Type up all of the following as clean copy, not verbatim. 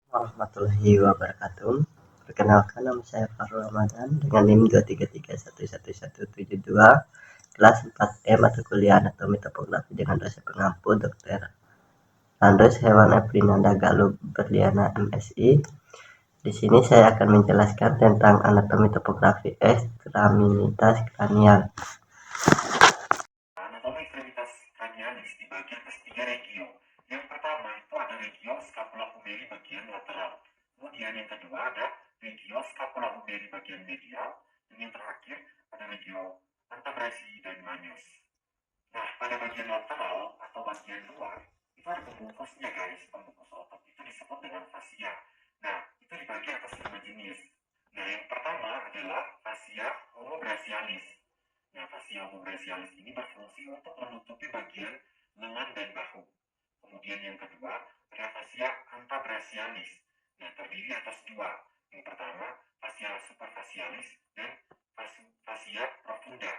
Warahmatullahi wabarakatuh. Perkenalkan, nama saya Farul Ramadan dengan NIM 233111172, kelas 4E mata kuliah Anatomi Topografi dengan dosen pengampu Dr. Andres Hewan Eprinanda Galuh Berliana MSI. Di sini saya akan menjelaskan tentang anatomi topografi ekstremitas kranial. Anatomi ekstremitas kranialis dibagi atas 3 regio. Yang pertama itu ada regio scapula-humeri bagian lateral. Kemudian yang kedua ada regio scapula-humeri bagian medial. Dan yang terakhir ada regio antebrasi dan manius. Nah, pada bagian lateral atau bagian luar itu ada pembungkusnya guys. Pembungkus otot itu disebut dengan fascia. Nah, itu dibagi atas 5 jenis. Nah, yang pertama adalah fascia homobrachialis. Nah, fascia homobrachialis ini berfungsi untuk menutupi bagian lengan dan bahu. Kemudian yang kedua ada fascia antebrachialis. Nah, terdiri atas 2. Yang pertama fascia superficialis dan fascia profunda.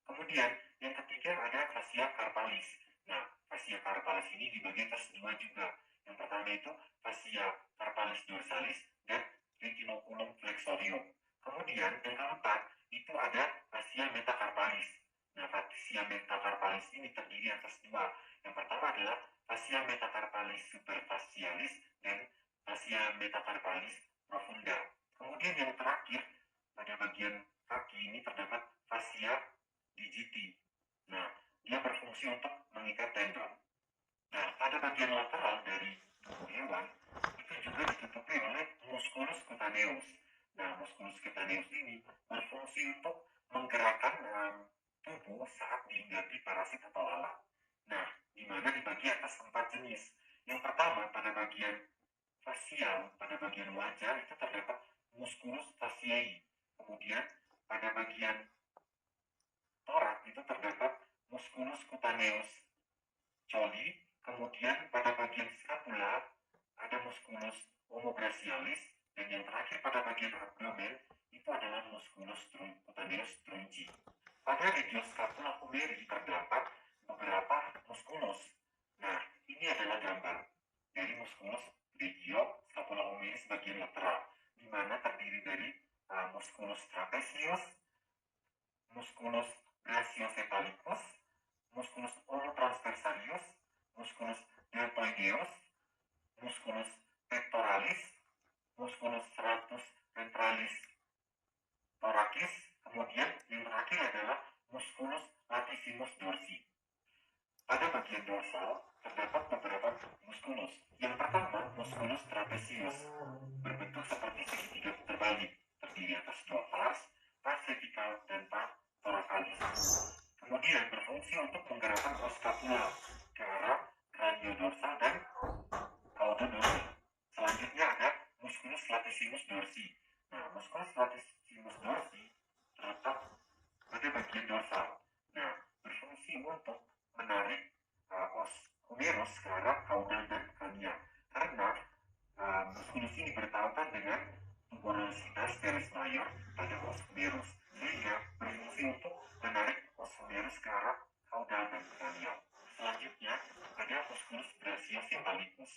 Kemudian yang ketiga ada fascia carpalis. Nah, fascia carpalis ini dibagi atas 2 juga. Yang pertama itu fascia carpalis dorsalis dan retinoculum flexorium. Kemudian yang keempat itu ada fascia metacarpalis. Nah, fascia metacarpalis ini terdiri atas 2. Yang pertama adalah fascia metacarpalis superficialis dan fascia metacarpalis profunda. Kemudian yang terakhir pada bagian kaki ini terdapat fascia digiti. Nah, dia berfungsi untuk mengikat tendon. Nah, pada bagian lateral dari tubuh hewan itu juga ditutupi oleh musculus cutaneus. Nah, musculus cutaneus ini berfungsi untuk menggerakkan tubuh saat dihinggapi parasit atau lalat. Nah, di mana dibagi atas 4 jenis. Yang pertama pada bagian fasial, pada bagian wajah itu terdapat musculus fasciae. Kemudian pada bagian torak itu terdapat musculus cutaneus coli. Kemudian pada bagian scapula ada musculus homobrachialis, dan yang terakhir pada bagian abdomen itu adalah musculus cutaneus trunci. Pada regio scapula-humeri terdapat beberapa musculus. Nah, ini adalah gambar dari musculus regio scapula-humeri bagian lateral, di mana terdiri dari musculus trapezius, musculus brachiocephalicus, musculus omotransversalius, musculus deltoideus, musculus pectoralis, musculus serratus ventralis thoracis. Kemudian yang terakhir adalah musculus latissimus dorsi. Pada bagian dorsal terdapat beberapa musculus. Yang pertama musculus trapezius, berbentuk seperti segitiga terbalik, terdiri atas 2 pars vertikal dan pars thoracalis. Kemudian berfungsi untuk menggerakkan os scapula ke arah craniodorsal dan caudodorsal. Selanjutnya ada musculus latissimus dorsi. Nah, musculus latissimus dorsi terletak pada bagian dorsal. Nah, berfungsi untuk menarik os humerus ke arah caudal dan crania, karena musculus ini bertautan dengan tuberositas teres mayor pada os humerus, sehingga berfungsi untuk menarik os humerus ke arah caudal dan cranial. Selanjutnya ada musculus brachiocephalicus.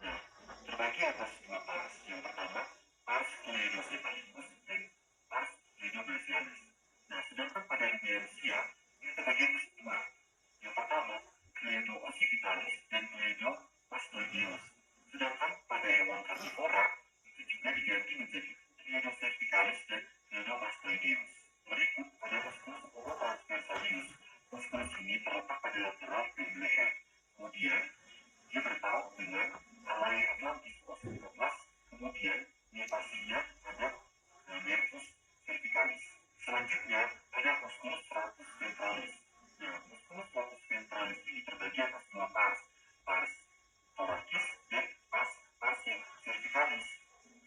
Nah, terbagi atas 2 pars. Yang pertama pars cleidocephalicus dan pars cleidobrachialis. Nah, sedangkan pada manusia ini terbagi atas 2. Yang pertama cleido-occipitalis dan cleido-mastoideus. Sedangkan pada hewan karnivora itu juga diganti menjadi cleidocervicalis dan cleidomastoideus. Berikut ada musculus omotransversalius. Musculus ini terletak pada lateral dari leher. Kemudian dia bertaut dengan alai atlantis ossiculatus. Kemudian nepasinya ada nervus cervicalis. Selanjutnya ada musculus serratus ventralis. Nah, musculus serratus ventralis ini terbagi atas 2 pars, pars thoracis dan pars cervicalis.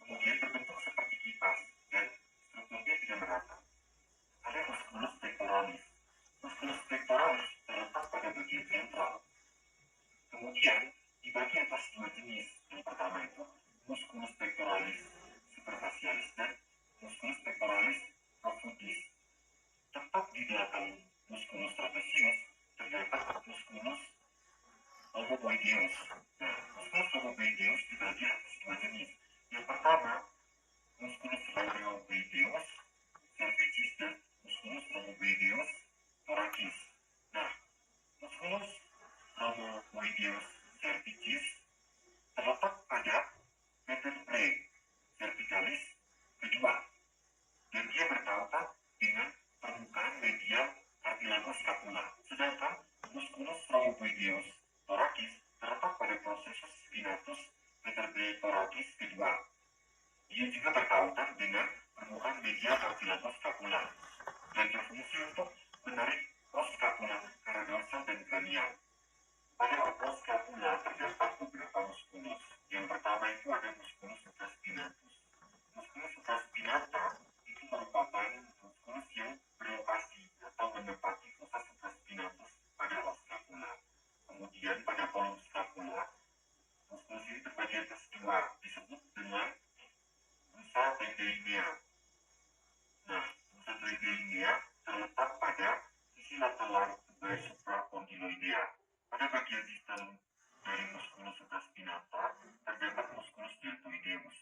Kemudian berbentuk seperti kipas dan strukturnya tidak merata. Ada musculus pectoralis. Musculus pectoralis terletak pada bagian ventral. Kemudian dibagi atas 2 jenis. Yang pertama itu musculus pectoralis superficialis dan musculus pectoralis profundis. Tepat di belakang musculus trapezius terdapat musculus omoboideus. Nah, musculus omoboideus dibagi atas 2 jenis. berpautan dengan permukaan medial cartilago scapula dan berfungsi untuk menarik os scapula ke dorsal dan cranial. Pada otot scapula terdapat beberapa muskulus. Yang pertama itu ada musculus supraspinatus. Musculus supraspinata itu merupakan muskulus yang berlokasi atau menempati fossa supraspinatus pada os scapula. Kemudian pada kolom scapula, muskulus ini terbagi atas dua, disebut dengan busa tendinea. Nah, busa tendinea terletak pada sisi lateral tuber supracondyloidea. Pada bagian distal dari musculus supraspinata terdapat musculus deltoideus.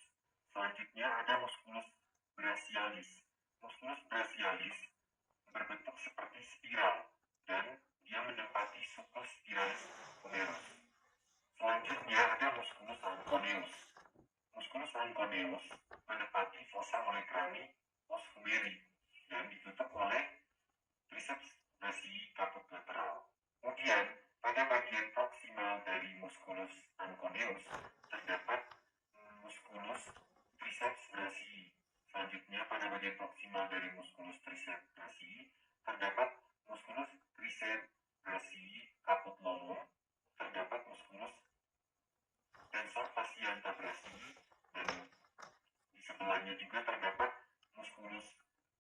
Selanjutnya ada musculus brachialis. Musculus brachialis berbentuk seperti spiral dan dia menempati sulcus spiralis humerus. Selanjutnya ada musculus anconeus. Musculus anconeus menempati fossa olecrani os humeri dan ditutup oleh triceps brachii caput lateral. Kemudian pada bagian proksimal dari musculus anconeus terdapat musculus triceps brachii. Selanjutnya pada bagian proksimal dari musculus triceps brachii terdapat musculus triceps brachii caput lomum, terdapat musculus tensor fasciata brachii, dan di sebelahnya juga terdapat musculus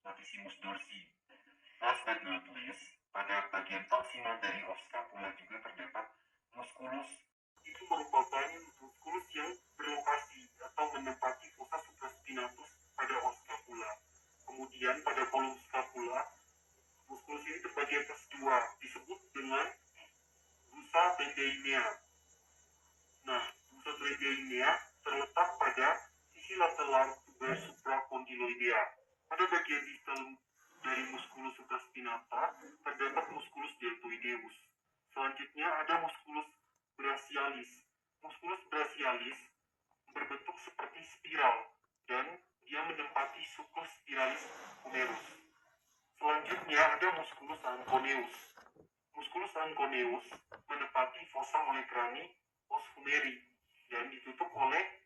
latissimus dorsi. Last but not least, pada bagian proksimal dari os scapula juga terdapat musculus. Itu merupakan muskulus yang berlokasi atau menempati fossa supraspinatus pada os scapula. Kemudian pada kolom scapula, muskulus ini terbagi atas dua, disebut dengan busa tendinea. Nah, busa tendinea terletak pada sisi lateral tuber supracondyloidea. Pada bagian distal dari musculus supraspinata terdapat musculus deltoideus. Selanjutnya ada musculus brachialis. Musculus brachialis berbentuk seperti spiral dan dia menempati sulcus spiralis humerus. Selanjutnya ada musculus anconeus. Musculus anconeus menempati fossa olecrani os humeri dan ditutup oleh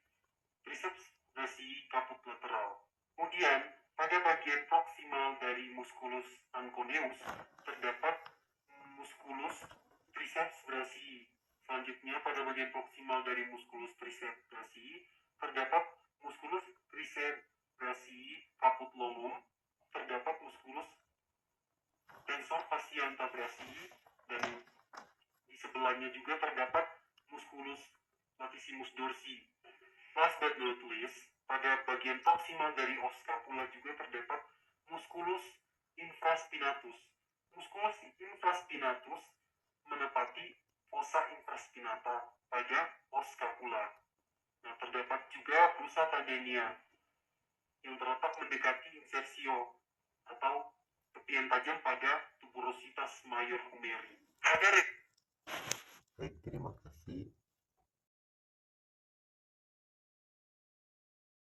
triceps brachii caput lateral. Kemudian pada bagian proksimal dari musculus anconeus terdapat musculus triceps brachii. Selanjutnya pada bagian proksimal dari musculus triceps brachii terdapat musculus triceps brachii caput lomum, terdapat musculus tensor fasciata brachii, dan di sebelahnya juga terdapat musculus latissimus dorsi. Last but not least, pada bagian proksimal dari os scapula juga terdapat musculus infraspinatus. Musculus infraspinatus menempati fossa infraspinata pada os scapula. Nah, terdapat juga busa tendinea yang terletak mendekati insersio atau tepian tajam pada tuberositas major humeri. Baik, terima kasih.